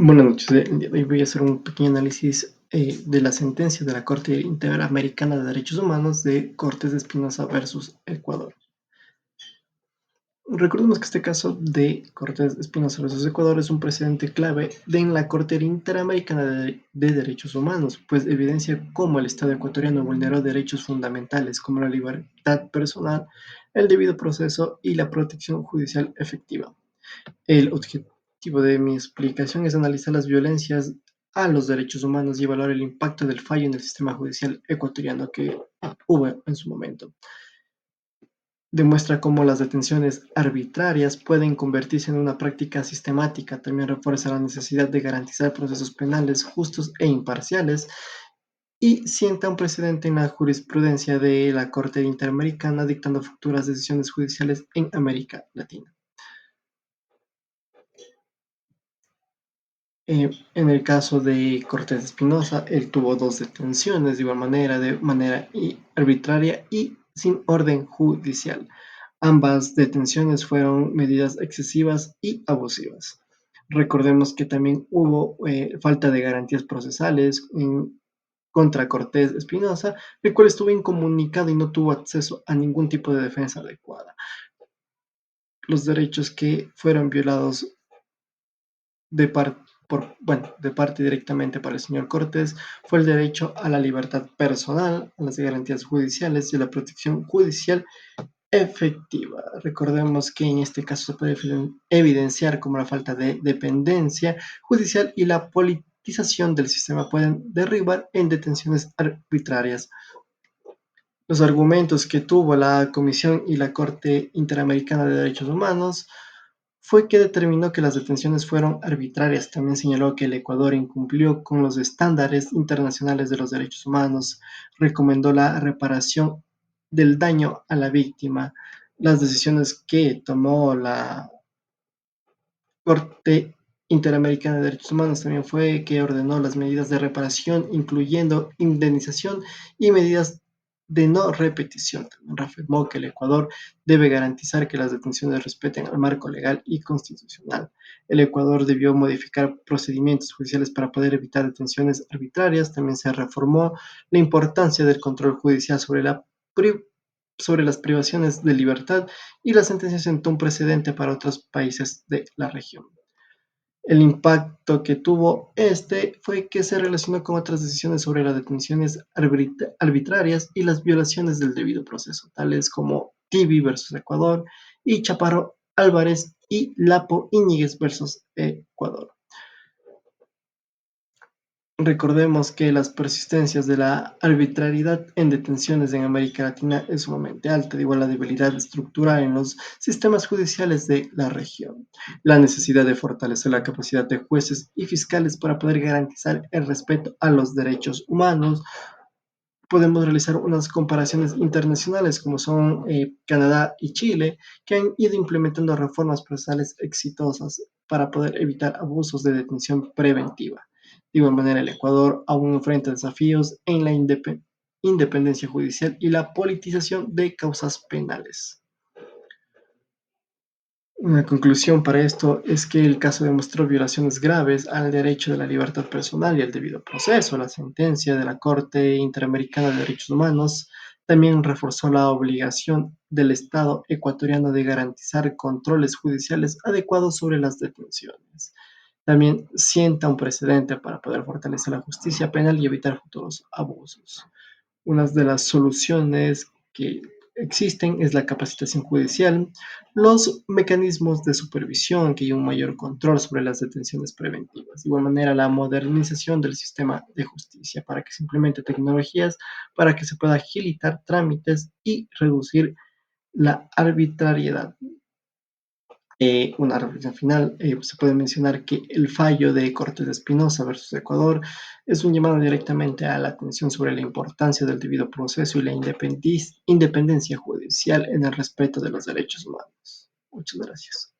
Buenas noches. El día de hoy voy a hacer un pequeño análisis de la sentencia de la Corte Interamericana de Derechos Humanos de Cortes de Espinosa versus Ecuador. Recordemos que este caso de Cortes de Espinosa versus Ecuador es un precedente clave en la Corte Interamericana de Derechos Humanos, pues evidencia cómo el Estado ecuatoriano vulneró derechos fundamentales como la libertad personal, el debido proceso y la protección judicial efectiva. El objetivo de mi explicación es analizar las violencias a los derechos humanos y evaluar el impacto del fallo en el sistema judicial ecuatoriano que hubo en su momento. Demuestra cómo las detenciones arbitrarias pueden convertirse en una práctica sistemática. También refuerza la necesidad de garantizar procesos penales justos e imparciales y sienta un precedente en la jurisprudencia de la Corte Interamericana dictando futuras decisiones judiciales en América Latina. En el caso de Cortés Espinosa, él tuvo dos detenciones de manera arbitraria y sin orden judicial. Ambas detenciones fueron medidas excesivas y abusivas. Recordemos que también hubo falta de garantías procesales contra Cortés Espinosa, el cual estuvo incomunicado y no tuvo acceso a ningún tipo de defensa adecuada. Los derechos que fueron violados de parte directamente para el señor Cortés fue el derecho a la libertad personal, a las garantías judiciales y a la protección judicial efectiva. Recordemos que en este caso se puede evidenciar como la falta de dependencia judicial y la politización del sistema pueden derribar en detenciones arbitrarias. Los argumentos que tuvo la Comisión y la Corte Interamericana de Derechos Humanos fue que determinó que las detenciones fueron arbitrarias. También señaló que el Ecuador incumplió con los estándares internacionales de los derechos humanos, recomendó la reparación del daño a la víctima. Las decisiones que tomó la Corte Interamericana de Derechos Humanos también fue que ordenó las medidas de reparación, incluyendo indemnización y medidas de no repetición. También reafirmó que el Ecuador debe garantizar que las detenciones respeten el marco legal y constitucional. El Ecuador debió modificar procedimientos judiciales para poder evitar detenciones arbitrarias. También se reformó la importancia del control judicial sobre las privaciones de libertad y la sentencia sentó un precedente para otros países de la región. El impacto que tuvo fue que se relacionó con otras decisiones sobre las detenciones arbitrarias y las violaciones del debido proceso, tales como Tibi versus Ecuador y Chaparro Álvarez y Lapo Íñiguez versus Ecuador. Recordemos que las persistencias de la arbitrariedad en detenciones en América Latina es sumamente alta, igual la debilidad estructural en los sistemas judiciales de la región, la necesidad de fortalecer la capacidad de jueces y fiscales para poder garantizar el respeto a los derechos humanos. Podemos realizar unas comparaciones internacionales como son Canadá y Chile, que han ido implementando reformas procesales exitosas para poder evitar abusos de detención preventiva. De igual manera, el Ecuador aún enfrenta desafíos en la independencia judicial y la politización de causas penales. Una conclusión para esto es que el caso demostró violaciones graves al derecho de la libertad personal y al debido proceso. La sentencia de la Corte Interamericana de Derechos Humanos también reforzó la obligación del Estado ecuatoriano de garantizar controles judiciales adecuados sobre las detenciones. También sienta un precedente para poder fortalecer la justicia penal y evitar futuros abusos. Una de las soluciones que existen es la capacitación judicial, los mecanismos de supervisión, que hay un mayor control sobre las detenciones preventivas. De igual manera, la modernización del sistema de justicia para que se implemente tecnologías para que se pueda agilitar trámites y reducir la arbitrariedad. Una reflexión final, se puede mencionar que el fallo de Cortes de Espinosa versus Ecuador es un llamado directamente a la atención sobre la importancia del debido proceso y la independencia judicial en el respeto de los derechos humanos. Muchas gracias.